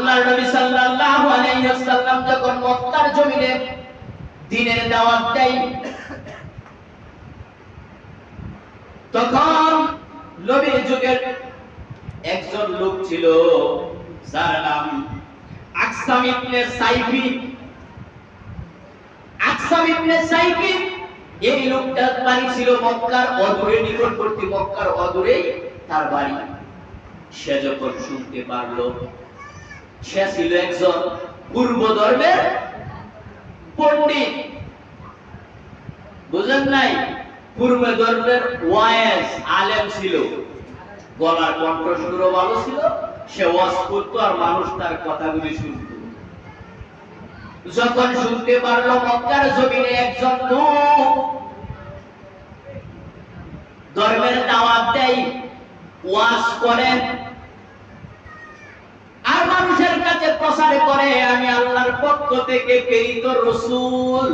আল্লাহর নবী সাল্লাল্লাহু আলাইহি ওয়াসাল্লাম যখন মক্কার জমিনে দ্বীনের দাওয়াত দেয়, তখন নবীর যুগের একজন লোক ছিল যার নাম আকসাম ইবনে সাইফি। আকসাম ইবনে সাইফি এই লোকটার বাড়ি ছিল মক্কার অদূরে, নিকটবর্তী মক্কার অদূরে তার বাড়ি। সে যখন শুনতে পারলো সে ছিল একজন পূর্ব ধর্মের পণ্ডিত, বুঝেন নাই, পূর্ব ধর্মের ওয়াইজ আলেম ছিল, গলার কণ্ঠস্বর ভালো ছিল, সে ওয়াজ করতো আর মানুষ তার কথাগুলি শুনত। যখন শুনতে পারলো মক্কার জমিনে একজন লোক ধর্মের দাওয়াত দেয়, ওয়াজ করে আর মানুষের কাছে প্রচার করে আমি আল্লাহর পক্ষ থেকে প্রেরিত রাসূল,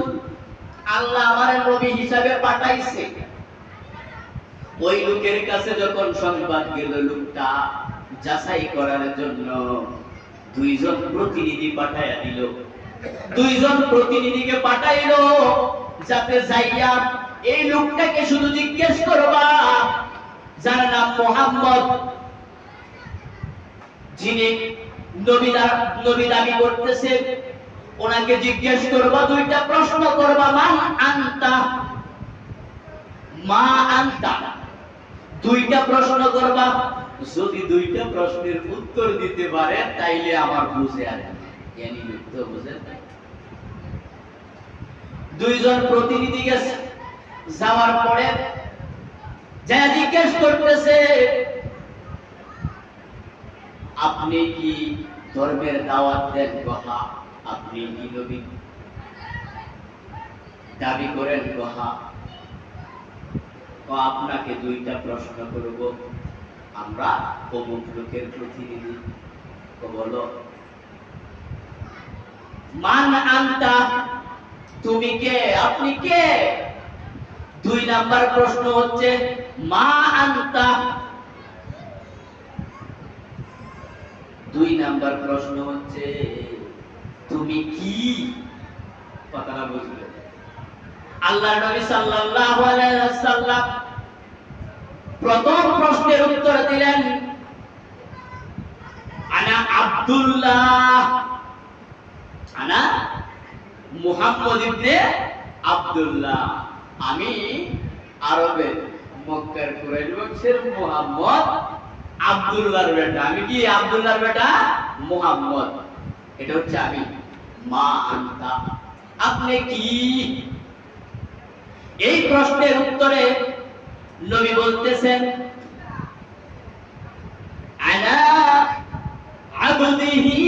আল্লাহ আমার নবী হিসাবে পাঠাইছে, ওই লোকের কাছে যখন সংবাদ গেল, লোকটা যাচাই করার জন্য দুইজন প্রতিনিধি পাঠাইয়া দিল। দুইজন প্রতিনিধিকে পাঠাইলো যাতে যাইয়া এই লোকটাকে শুধু জিজ্ঞেস করবা, যার নাম মুহাম্মদ, যিনি নবী দাবি করতেছে, ওনাকে জিজ্ঞেস করবা, দুইটা প্রশ্ন করবা, মান আনতা, মা আনতা, দুইটা প্রশ্ন করবা। যদি দুইটা প্রশ্নের উত্তর দিতে পারে তাইলে আমার বুঝে আর জ্ঞানী উত্তর বুঝে। দুইজন প্রতিনিধি গেছে, যাওয়ার পরে যা জিজ্ঞেস করতেছে, আপনি কি ধর্মের দাওয়াত দেন কহা, আপনি কি নবী দাবি করেন কহা, আপনাকে দুইটা প্রশ্ন করব, আমরা অমুক লোকের প্রতিনিধি, বলো মান আনতা, তুমি কে, আপনি কে। দুই নাম্বার প্রশ্ন হচ্ছে মা আনতা, দুই নাম্বার প্রশ্ন হচ্ছে তুমি কি। কথাটা বুঝলে? আল্লাহর নবী সাল্লাল্লাহু আলাইহি ওয়াসাল্লাম প্রথম প্রশ্নের উত্তর দিলেন আনা আব্দুল্লাহ, আনা মুহাম্মদ ইবনে আব্দুল্লাহ, আমি আরবের মক্কার কুরাইশ বংশের মুহাম্মদ আব্দুল্লাহর বেটা। আমি কি আব্দুল্লাহর বেটা মুহাম্মদ, এটা হচ্ছে আমি। মা আনতা, আপনি কি। এই প্রশ্নের উত্তরে নবী বলতেছেন আনা আবদিহি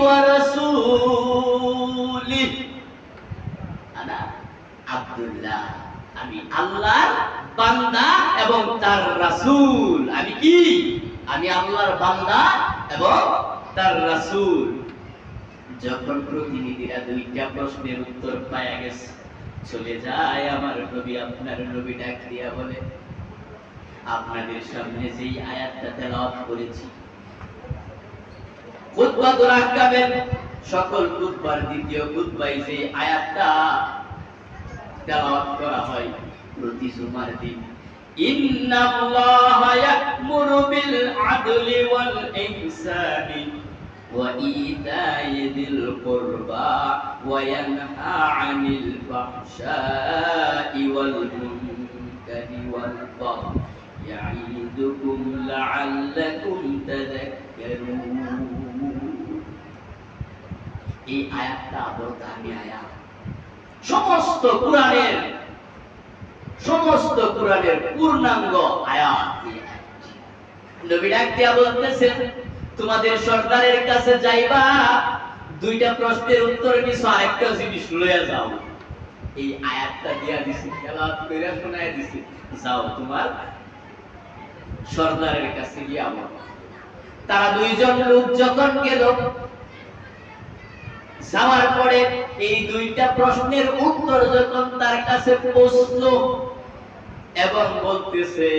ওয়া রাসূলিহি, আনা আব্দুল্লাহ, আমি আল্লাহর বান্দা এবং তার রাসূল। আমি কি, আমি আল্লাহর বান্দা এবং তার রাসূল। যখন প্রতিনিধিরা দুইটা প্রশ্নের উত্তর পাওয়া গেছে, চলে যায় আমার নবী, আপনার নবী ডাক দিয়া বলে, আপনাদের সামনে যেই আয়াতটা তেলাওয়াত করেছি, খুতবাতুল আহকামের সকল খুতবার দ্বিতীয় খুতবায় যে আয়াতটা তেলাওয়াত করা হয় প্রতি জুমার দিন, ইন্নাল্লাহা ইয়া'মুরু বিল আদলি ওয়াল ইহসানি ওয়া ইতা'i যিল কুরবা ওয়া ইয়ানহা 'আনিল ফাহশা'i ওয়াল মুনকারি ওয়াল বাগই ইয়া'iদুকুম লা'আল্লাকুম তাযাক্কারুন। এই আয়াতটা বড় দামি আয়াত। সমস্ত কোরআনের পূর্ণাঙ্গ আয়াত। নবী ডাক দিয়া বলতেছেন, তোমাদের সরদারের কাছে যাইবা, দুইটা প্রশ্নের উত্তর নিছো, আরেকটা জিনিস লইয়া যাও। এই আয়াতটা দিয়া দিছি, তেলাওয়াত কইরা শোনায়া দিছি, যাও তোমার সরদারের কাছে গিয়া বলো। তারা দুইজন লোক যখন গেল, যাওয়ার পরে এই দুইটা প্রশ্নের উত্তর যখন তার কাছে পৌঁছলো এবং বলতেছে,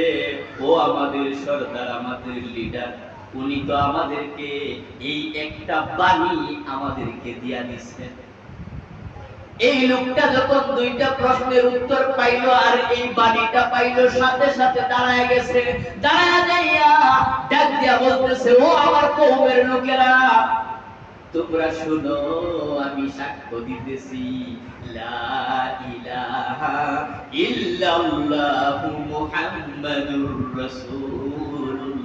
ও আমাদের সরদার, আমাদের লিডার, উনি তো আমাদেরকে এই একটা বাণী আমাদেরকে দিয়া দিচ্ছেন। এই লোকটা যখন দুইটা প্রশ্নের উত্তর পাইলো আর এই বাণীটা পাইলো, সাথে সাথে দাঁড়ায় গেছে। দাঁড়ায় যাইয়া ডাক দিয়া বলতেছে, ও আমার কওমের লোকেরা, তোমরা শুনো, আমি সাক্ষ্য দিতেছি লা ইলাহা ইল্লাল্লাহু মুহাম্মাদুর রাসূলুল্লাহ।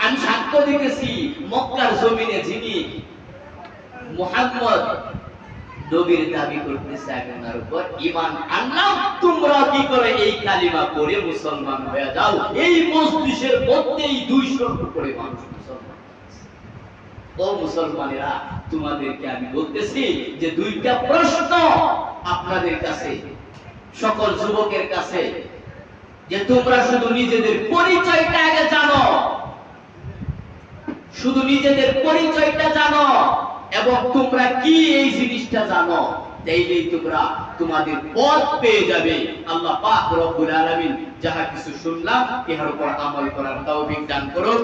আমি সাক্ষ্য দিতেছি মক্কার জমিনে যিনি মুহাম্মদ নবীর দাবি করতেছে, আমি ওনার উপর ঈমান আনলাম। তোমরা কি করে এই কালিমা পড়ে মুসলমান হয়ে যাও। এই মজলিসের মধ্যেই 200 উপরে মানুষ মুসলমান। ও মুসলমানেরা, তোমাদেরকে আমি বলতেছি যে দুইটা প্রশ্ন আপনাদের কাছে, সকল যুবকের কাছে, যে তোমরা শুধু নিজেদের পরিচয়টা আগে জানো, শুধু নিজেদের পরিচয়টা জানো এবং তোমরা কি এই জিনিসটা জানো, তাইলেই তোমরা তোমাদের পথ পেয়ে যাবে। আল্লাহ পাক রব্বুল আলামিন যাহা কিছু শুনলাম ইহার উপর আমল করার তৌফিক দান করুন।